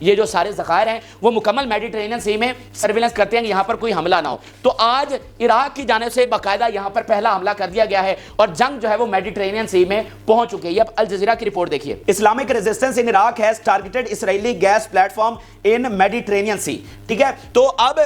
یہ جو سارے ذخائر ہیں وہ مکمل میڈیٹرینین سی میں سرویلنس کرتے ہیں کہ یہاں پر کوئی حملہ نہ ہو. تو آج عراق کی جانب سے باقاعدہ یہاں پر پہلا حملہ کر دیا گیا ہے اور جنگ جو ہے وہ میڈیٹرینین سی میں پہنچ چکی ہے. یہ اب الجزیرہ کی رپورٹ دیکھیے. Islamic resistance in Iraq has targeted Israeli gas platform in Mediterranean sea. ٹھیک ہے, تو اب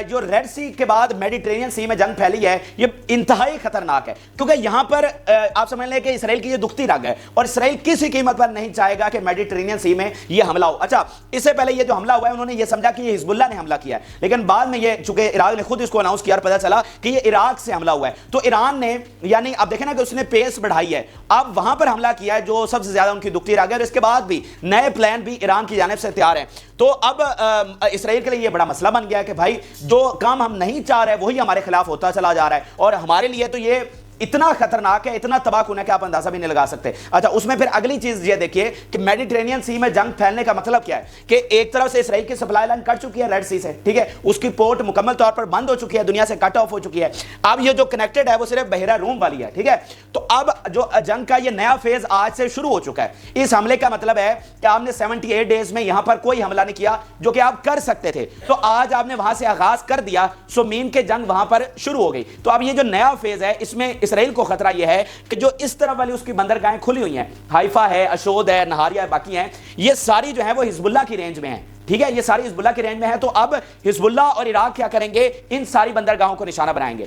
جو ریڈ سی کے بعد میڈیٹرینین سی میں جنگ پھیلی ہے یہ انتہائی خطرناک ہے, کیونکہ یہاں پر آپ سمجھ لیں کہ اسرائیل کی یہ دکھتی رگ ہے اور اسرائیل کسی قیمت پر نہیں چاہے گا کہ میڈیٹرینین سی میں یہ حملہ ہو. اچھا, اس سے پہلے یہ جو حملہ ہوا ہے انہوں نے یہ سمجھا کہ یہ حزب اللہ نے حملہ کیا ہے, لیکن بعد میں یہ چونکہ عراق نے خود اس کو اناؤنس کیا اور پتہ چلا کہ یہ عراق سے حملہ ہوا ہے, تو ایران نے یعنی اب دیکھیں نا کہ اس نے پیس بڑھائی ہے, اب وہاں پر حملہ کیا ہے جو سب سے زیادہ ان کی دکھتی رگ ہے, اور اس کے بعد بھی نئے پلان بھی ایران کی جانب سے تیار ہیں. تو اب اسرائیل کے لیے یہ بڑا مسئلہ بن گیا ہے کہ بھائی جو کام ہم نہیں چاہ رہے وہی ہمارے خلاف ہوتا چلا جا رہا ہے, اور ہمارے لیے تو یہ اتنا خطرناک ہے, اتنا تباہ کن ہے کہ آپ اندازہ بھی نہیں لگا سکتے. اچھا, اس میں پھر اگلی چیز یہ دیکھیے کہ میڈیٹرینین سی میں جنگ پھیلنے کا مطلب کیا ہے کہ ایک طرف سے اسرائیل کی سپلائی لائن کٹ چکی ہے ریڈ سی سے, ٹھیک ہے, اس کی پورٹ مکمل طور پر بند ہو چکی ہے, دنیا سے کٹ آف ہو چکی ہے. اب یہ جو کنیکٹڈ ہے وہ صرف بحیرہ روم والی ہے, ٹھیک ہے. تو اب جو جنگ کا یہ نیا فیز آج سے شروع ہو چکا ہے. اس حملے کا مطلب ہے کہ آپ نے 78 ڈیز میں یہاں پر کوئی حملہ نہیں کیا جو کہ آپ کر سکتے تھے, تو آج آپ نے وہاں سے آغاز کر دیا, سو مین کے جنگ وہاں پر شروع ہو گئی. تو اب یہ جو نیا فیز ہے اس میں اسرائیل کو خطرہ یہ ہے کہ جو اس طرف والی اس کی بندرگاہیں کھلی ہوئی ہیں, حائفہ ہے, اشود ہے, نہاریہ ہے, باقی ہیں, یہ ساری جو ہیں وہ حزب اللہ کی رینج میں ہیں. ٹھیک ہے, یہ ساری حزب اللہ کی رینج میں ہے. تو اب حزب اللہ اور عراق کیا کریں گے, ان ساری بندرگاہوں کو نشانہ بنائیں گے.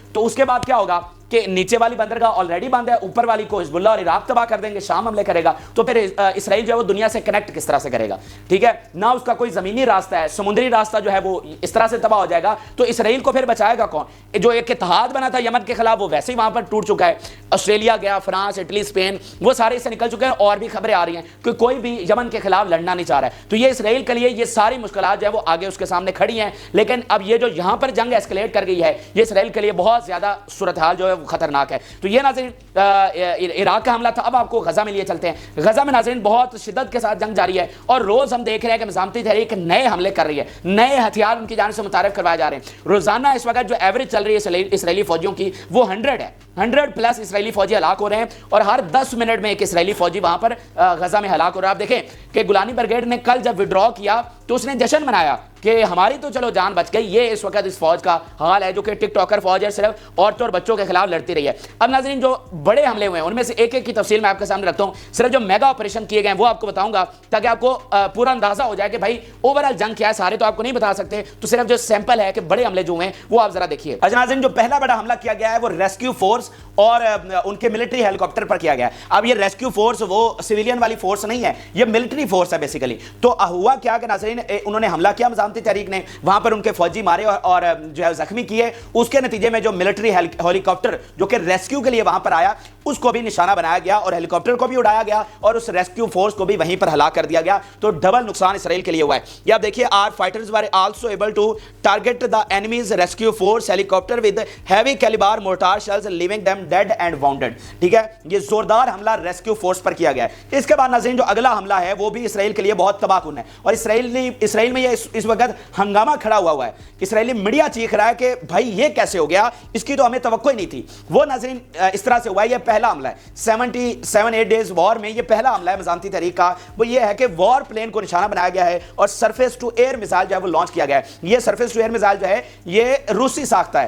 تو اس کے بعد کیا ہوگا کہ نیچے والی بندرگاہ آلریڈی بند ہے, اوپر والی کو حزب اللہ اور عراق تباہ کر دیں گے, شام حملے کرے گا. تو پھر اسرائیل جو ہے وہ دنیا سے کنیکٹ کس طرح سے کرے گا, ٹھیک ہے, نہ اس کا کوئی زمینی راستہ ہے, سمندری راستہ جو ہے وہ اس طرح سے تباہ ہو جائے گا. تو اسرائیل کو پھر بچائے گا کون؟ جو ایک اتحاد بنا تھا یمن کے خلاف وہ ویسے ہی وہاں پر ٹوٹ چکا ہے. آسٹریلیا گیا, فرانس, اٹلی, اسپین, وہ سارے اس سے نکل چکے ہیں, اور بھی خبریں آ رہی ہیں کہ کوئی بھی یمن کے خلاف لڑنا نہیں چاہ رہا ہے. تو یہ اسرائیل کے لیے یہ ساری مشکلات جو ہے وہ آگے اس کے سامنے کھڑی ہیں. لیکن اب یہ جو یہاں پر جنگ ایسکلیٹ کر گئی ہے یہ اسرائیل کے لیے بہت زیادہ صورتحال جو ہے وہ خطرناک ہے. تو یہ ناظرین عراق کا حملہ تھا. اب آپ کو غزہ میں لیے چلتے ہیں. غزہ میں ناظرین بہت شدت کے ساتھ جنگ جاری ہے, اور روز ہم دیکھ رہے ہیں کہ مزاحمتی تحریک نئے حملے کر رہی ہے, نئے ہتھیار ان کی جانب سے متعارف کروائے جا رہے ہیں. روزانہ اس وقت جو ایوریج چل رہی ہے اسرائیلی فوجیوں کی وہ 100 ہے, 100+ اسرائیلی فوجی ہلاک ہو رہے ہیں, اور ہر 10 منٹ میں ایک اسرائیلی فوجی وہاں پر غزہ میں ہلاک ہو رہا ہے. آپ دیکھیں کہ گولانی بریگیڈ نے کل جب وڈرا کیا تو اس نے جشن منایا کہ ہماری تو چلو جان بچ گئی. یہ اس وقت اس فوج کا حال ہے جو کہ ٹک ٹاکر فوج ہے, صرف عورتوں اور بچوں کے خلاف لڑتی رہی ہے. اب ناظرین جو بڑے حملے ہوئے ہیں ان میں سے ایک ایک کی تفصیل میں آپ کے سامنے رکھتا ہوں. صرف جو میگا آپریشن کیے گئے ہیں وہ آپ کو بتاؤں گا تاکہ آپ کو پورا اندازہ ہو جائے کہ بھائی اوورال جنگ کیا ہے. سارے تو آپ کو نہیں بتا سکتے, تو صرف جو سیمپل ہے کہ بڑے حملے جو ہوئے ہیں وہ آپ ذرا دیکھیے. ناظرین جو پہلا بڑا حملہ کیا گیا ہے وہ ریسکیو فورس اور ان کے ملٹری ہیلی کاپٹر پر کیا گیا ہے. اب یہ ریسکیو فورس وہ سویلین والی فورس نہیں ہے, یہ ملٹری فورس ہے بیسیکلی. تو ہوا کیا کہ ناظرین انہوں نے حملہ کیا مزاحمتی تحریک نے, وہاں پر ان کے فوجی مارے اور جو ہے زخمی کیے. اس کے نتیجے میں جو ملٹری ہیلی کاپٹر جو کہ ریسکیو کے لیے وہاں پر آیا اس کو بھی نشانہ بنایا گیا, اور ہیلی کاپٹر کو بھی اڑایا گیا, اور اس ریسکیو فورس کو بھی وہیں پر ہلاک کر دیا گیا. تو ڈبل نقصان اسرائیل کے لیے ہوا ہے. یہ آپ دیکھیے, our fighters were also able to target the enemy's rescue force helicopter with heavy caliber mortar shells leaving them dead and wounded. ٹھیک ہے, یہ زوردار حملہ ریسکیو فورس پر کیا گیا ہے. اس کے بعد ناظرین جو اگلا حملہ ہے وہ بھی اسرائیل کے لیے بہت تباہ کن ہے, اور اسرائیل میں یہ اس وقت ہنگامہ کھڑا ہوا ہے. اسرائیلی میڈیا چیخ رہا ہے کہ بھائی یہ کیسے ہو گیا, اس کی تو ہمیں توقع ہی نہیں تھی. وہ ناظرین اس طرح سے ہوا ہے, یہ پہلا حملہ ہے 78 ڈیز وار میں, یہ پہلا حملہ ہے مزاحمتی تحریک کا. وہ یہ ہے کہ وار پلین کو نشانہ بنایا گیا ہے اور سرفیس ٹو ایئر میزائل جو ہے وہ لانچ کیا گیا ہے. یہ سرفیس ٹو ایئر میزائل جو ہے یہ روسی ساختہ ہے,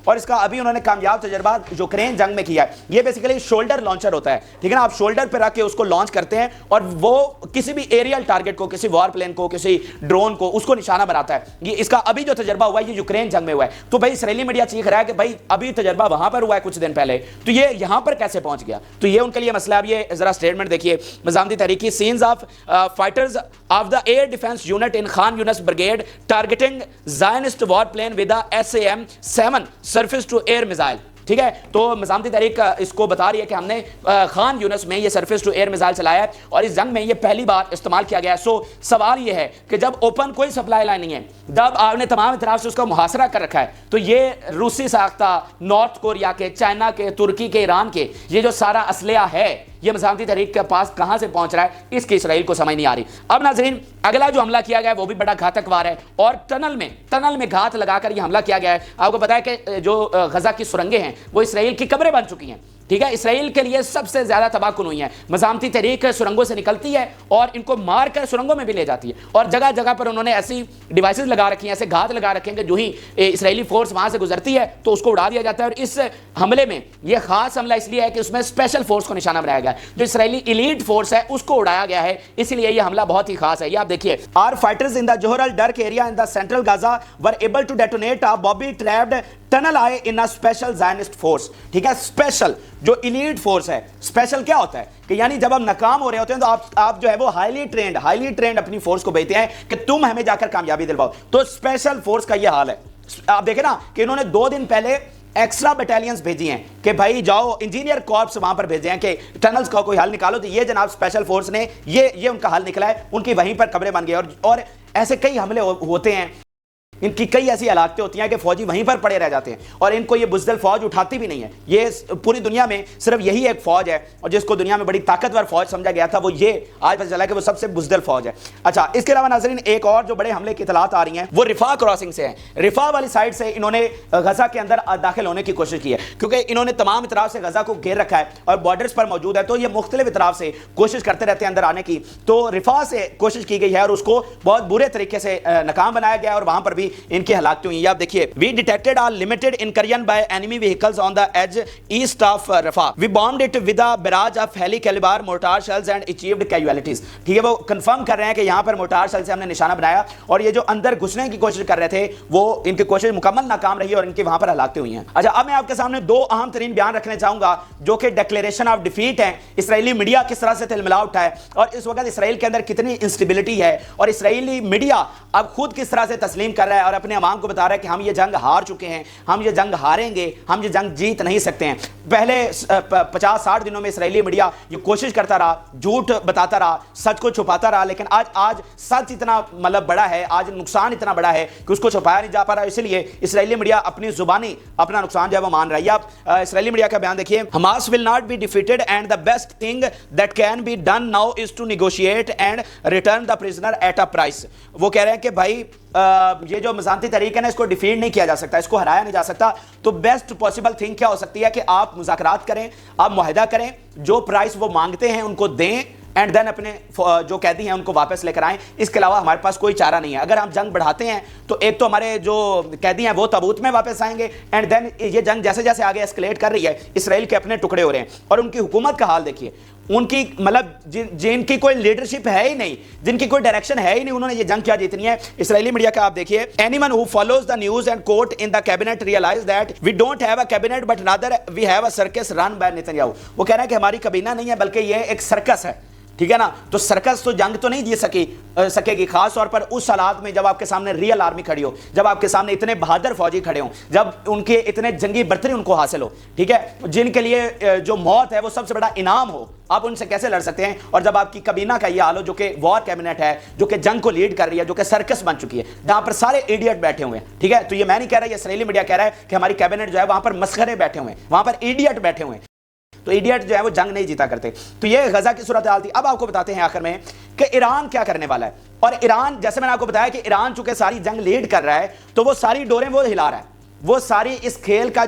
اور اس کا ابھی انہوں نے کامیاب تجربہ یوکرین جنگ میں کیا ہے. یہ بیسیکلی شولڈر لانچر ہوتا ہے, ٹھیک ہے نا, آپ شولڈر پہ رکھ کے اس کو لانچ کرتے ہیں اور وہ کسی بھی ایریل ٹارگٹ کو, کسی وار پلین کو, کسی ڈرون کو, اس کو نشانہ بناتا ہے. یہ اس کا ابھی جو تجربہ ہوا ہے یہ یوکرین جنگ میں ہوا ہے. تو بھائی اسرائیلی میڈیا چیخ رہا ہے کہ بھائی ابھی تجربہ وہاں پر ہوا ہے کچھ دن پہلے, تو یہ یہاں پر کیسے پہنچ گیا. تو یہ ان کے لیے مسئلہ. اب یہ ذرا اسٹیٹمنٹ دیکھیے مزاحمتی تحریکی, sons of fighters of the air defence unit in Khan Younis brigade targeting Zionist war plane with SM-7 surface to air missile. ٹھیک ہے, تو مزاحمتی تحریک اس کو بتا رہی ہے کہ ہم نے خان یونس میں یہ سرفیس ٹو ایئر میزائل چلایا ہے اور اس جنگ میں یہ پہلی بار استعمال کیا گیا ہے. سو سوال یہ ہے کہ جب اوپن کوئی سپلائی لائن نہیں ہے, جب آپ نے تمام اطراف سے اس کا محاصرہ کر رکھا ہے, تو یہ روسی ساختہ نارتھ کوریا کے, چائنا کے, ترکی کے, ایران کے یہ جو سارا اسلحہ ہے یہ مزاحمتی تحریک کے پاس کہاں سے پہنچ رہا ہے, اس کی اسرائیل کو سمجھ نہیں آ رہی. اب ناظرین اگلا جو حملہ کیا گیا ہے وہ بھی بڑا گھاتک وار ہے, اور ٹنل میں گھات لگا کر یہ حملہ کیا گیا ہے. آپ کو پتا ہے کہ جو غزہ کی سرنگیں ہیں وہ اسرائیل کی قبریں بن چکی ہیں. ٹھیک ہے، اسرائیل کے لیے سب سے زیادہ تباہ کن ہوئی ہیں. مزاحمتی تحریک سرنگوں سے نکلتی ہے اور ان کو مار کر سرنگوں میں بھی لے جاتی ہے، اور جگہ جگہ پر انہوں نے ایسی ڈیوائسز لگا رکھی ہیں، ایسے گھات لگا رکھے ہیں کہ جو ہی اسرائیلی فورس وہاں سے گزرتی ہے تو اس کو اڑا دیا جاتا ہے. اور اس حملے میں یہ خاص حملہ اس لیے ہے کہ اس میں اسپیشل فورس کو نشانہ بنایا گیا ہے، جو اسرائیلی ایلیٹ فورس ہے اس کو اڑایا گیا ہے، اسی لیے یہ حملہ بہت ہی خاص ہے. یہ آپ دیکھیے، Our fighters in the Johor al-Dark area in the central Gaza were able to detonate a bobby-trapped tunnel eye in a special Zionist force. ٹھیک ہے، اسپیشل جو ایلیٹ فورس ہے. اسپیشل کیا ہوتا ہے کہ یعنی جب ہم ناکام ہو رہے ہوتے ہیں تو آپ جو ہے وہ ہائیلی ٹرینڈ اپنی فورس کو بھیجتے ہیں کہ تم ہمیں جا کر کامیابی دلواؤ. تو اسپیشل فورس کا یہ حال ہے. آپ دیکھیں نا کہ انہوں نے 2 دن پہلے ایکسٹرا بٹالینز بھیجی ہیں کہ بھائی جاؤ، انجینئر کارپس وہاں پر بھیجے ہیں کہ ٹنلز کا کوئی حل نکالو. تو یہ جناب اسپیشل فورس نے یہ ان کا حل نکلا ہے. ان کی وہیں پر قبریں بن گئی. اور ایسے کئی حملے ہوتے ہیں، ان کی کئی ایسی ہلاکتیں ہوتی ہیں کہ فوجی وہیں پر پڑے رہ جاتے ہیں اور ان کو یہ بزدل فوج اٹھاتی بھی نہیں ہے. یہ پوری دنیا میں صرف یہی ایک فوج ہے اور جس کو دنیا میں بڑی طاقتور فوج سمجھا گیا تھا، وہ یہ آج پتہ چلا کہ وہ سب سے بزدل فوج ہے. اچھا، اس کے علاوہ ناظرین ایک اور جو بڑے حملے کی اطلاعات آ رہی ہیں وہ رفاح کراسنگ سے ہیں. رفاح والی سائڈ سے انہوں نے غزہ کے اندر داخل ہونے کی کوشش کی ہے کیونکہ انہوں نے تمام اطراف سے غزہ کو گھیر رکھا ہے اور بارڈرز پر موجود ہے، تو یہ مختلف اطراف سے کوشش کرتے رہتے ہیں اندر آنے کی. تو رفاح سے کوشش کی گئی ہے اور اس کو بہت برے طریقے سے ناکام بنایا گیا ہے اور وہاں پر بھی ان کی ہلاکتیں ہوئی. آپ دیکھیے، we detected a limited incursion by enemy vehicles on the edge east of Rafah. We bombed it with a barrage of heli caliber mortar shells and achieved casualties. ٹھیک ہے، وہ کنفرم کر رہے ہیں کہ یہاں پر mortar shell سے ہم نے نشانہ بنایا اور یہ جو اندر گھسنے کی کوشش کر رہے تھے وہ ان کی کوشش مکمل ناکام رہی اور ان کی وہاں پر ہلاکتیں ہوئی ہیں. اچھا، اب میں آپ کے سامنے 2 اہم ترین بیان رکھنے چاہوں گا جو کہ ڈکلیریشن آف ڈیفیٹ ہیں. اسرائیلی میڈیا کس طرح سے تلملا اٹھا ہے اور اس وقت اسرائیل کے اندر کتنی انسٹیبلٹی ہے اور اسرائیلی میڈیا اب خود کس طرح سے تسلیم کر رہا ہے اور اپنے عوام کو بتا رہا ہے کہ ہم یہ جنگ ہار چکے ہیں، ہم یہ جنگ ہاریں گے، ہم یہ جنگ جیت نہیں سکتے ہیں. پہلے 50-60 دنوں میں اسرائیلی میڈیا یہ کوشش کرتا رہا، جھوٹ بتاتا رہا، سچ کو چھپاتا رہا، لیکن آج سچ اتنا بڑا ہے، آج نقصان اتنا بڑا ہے کہ اس کو چھپایا نہیں جا پا رہا. اسی لیے اسرائیلی میڈیا اپنی زبانی اپنا نقصان جو ہے وہ مان رہا ہے. آپ اسرائیلی میڈیا کا بیان دیکھیے، Hamas will not be defeated and the best thing that can be done now is to negotiate and return the prisoner at a price. وہ کہہ رہے ہیں کہ بھائی یہ جو مزاحمتی تحریک ہے نا، اس کو ڈیفیٹ نہیں کیا جا سکتا، اس کو ہرایا نہیں جا سکتا. تو بیسٹ پاسبل تھنگ کیا ہو سکتی ہے کہ آپ مذاکرات کریں، آپ معاہدہ کریں، جو پرائس وہ مانگتے ہیں ان کو دیں اینڈ دین اپنے جو قیدی ہیں ان کو واپس لے کر آئیں. اس کے علاوہ ہمارے پاس کوئی چارہ نہیں ہے. اگر ہم جنگ بڑھاتے ہیں تو ایک تو ہمارے جو قیدی ہیں وہ تابوت میں واپس آئیں گے اینڈ دین یہ جنگ جیسے جیسے آگے اسکلیٹ کر رہی ہے، اسرائیل کے اپنے ٹکڑے ہو رہے ہیں. اور ان کی حکومت کا حال دیکھیے، ان کی جن کی کوئی لیڈرشپ ہے ہی نہیں، جن کی کوئی ڈائریکشن ہے ہی نہیں، انہوں نے یہ جنگ کیا جیتنی ہے. اسرائیلی میڈیا کا آپ دیکھیے، anyone who follows the news and quote in the cabinet realize that we don't have a cabinet but rather we have a circus run by Netanyahu. وہ کہہ رہے ہیں کہ ہماری کابینہ نہیں ہے بلکہ یہ ایک سرکس ہے. ٹھیک ہے نا، تو سرکس تو جنگ تو نہیں جیت سکے گی، خاص طور پر اس حالات میں جب آپ کے سامنے ریئل آرمی کھڑی ہو، جب آپ کے سامنے اتنے بہادر فوجی کھڑے ہوں، جب ان کے اتنے جنگی برتری ان کو حاصل ہو، ٹھیک ہے، جن کے لیے جو موت ہے وہ سب سے بڑا انعام ہو. آپ ان سے کیسے لڑ سکتے ہیں؟ اور جب آپ کی کابینہ کا یہ حال ہو جو کہ وار کیبنٹ ہے، جو کہ جنگ کو لیڈ کر رہی ہے، جو کہ سرکس بن چکی ہے، جہاں پر سارے ایڈیٹ بیٹھے ہوئے ہیں. ٹھیک ہے، تو یہ میں نہیں کہہ رہا، یہ اسرائیلی میڈیا کہہ رہا ہے کہ ہماری کیبنٹ جو ہے وہاں پر مسخرے بیٹھے ہوئے ہیں، وہاں پر ایڈیٹ بیٹھے ہوئے ہیں. تو ایڈیٹ جو ہے وہ جنگ نہیں جیتا کرتے. تو یہ غزہ کی صورتحال تھی. اب آپ کو بتاتے ہیں آخر میں کہ ایران کیا کرنے والا ہے. اور ایران، جیسے میں نے آپ کو بتایا کہ ایران چونکہ ساری جنگ لیڈ کر رہا ہے تو وہ ساری ڈوریں وہ ہلا رہا ہے. وہ ساری اس کھیل کا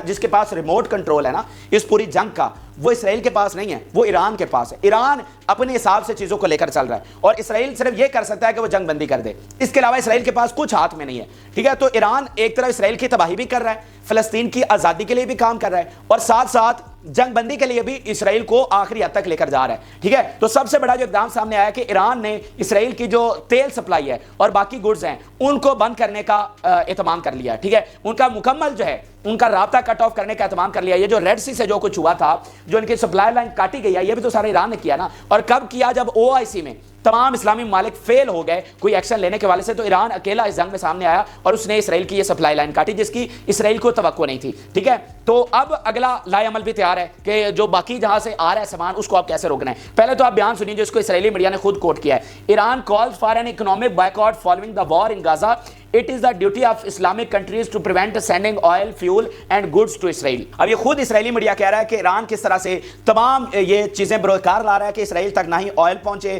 جس کے پاس ریموٹ کنٹرول ہے نا اس پوری جنگ کا، وہ اسرائیل کے پاس نہیں ہے، وہ ایران کے پاس ہے. ایران اپنے حساب سے چیزوں کو لے کر چل رہا ہے اور اسرائیل صرف یہ کر سکتا ہے کہ وہ جنگ بندی کر دے. اس کے علاوہ اسرائیل کے پاس کچھ ہاتھ میں نہیں ہے. ٹھیک ہے، تو ایران ایک طرف اسرائیل کی تباہی بھی کر رہا ہے، فلسطین کی آزادی کے لیے بھی کام کر رہا ہے اور ساتھ ساتھ جنگ بندی کے لیے بھی اسرائیل کو آخری حد تک لے کر جا رہا ہے. ٹھیک ہے، تو سب سے بڑا جو اقدام سامنے آیا کہ ایران نے اسرائیل کی جو تیل سپلائی ہے اور باقی گڈز ہیں ان کو بند کرنے کا اہتمام کر لیا. ٹھیک ہے، ان کا مکمل جو ہے ان کا رابطہ کٹ آف کرنے کا اہتمام کر لیا. یہ جو ریڈ سی سے جو کچھ ہوا تھا، جو ان کی سپلائی لائن کاٹی گئی ہے، یہ بھی تو سارے ایران نے کیا نا. اور کب کیا؟ جب OIC میں تمام اسلامی ممالک فیل ہو گئے کوئی ایکشن لینے کے والے سے، تو ایران اکیلا اس جنگ میں سامنے آیا اور اس نے اسرائیل کی یہ سپلائی لائن کاٹی جس کی اسرائیل کو توقع نہیں تھی. ٹھیک ہے، تو اب اگلا لائے عمل بھی تیار ہے کہ جو باقی جہاں سے آ رہا ہے سامان اس کو آپ کیسے روکنا ہے. پہلے تو آپ بیان سنیے جو اس کو اسرائیلی میڈیا نے خود کوٹ کیا ہے. Iran calls for an economic boycott following the war in Gaza. It is the duty of Islamic countries to prevent sending oil, fuel and goods to Israel. اب یہ خود اسرائیلی میڈیا کہہ رہا ہے کہ ایران کس طرح سے تمام یہ چیزیں بروکار لا رہا ہے کہ اسرائیل تک نہ ہی آئل پہنچے،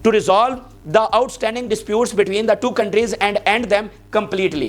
to resolve the outstanding disputes between the two countries and end them completely।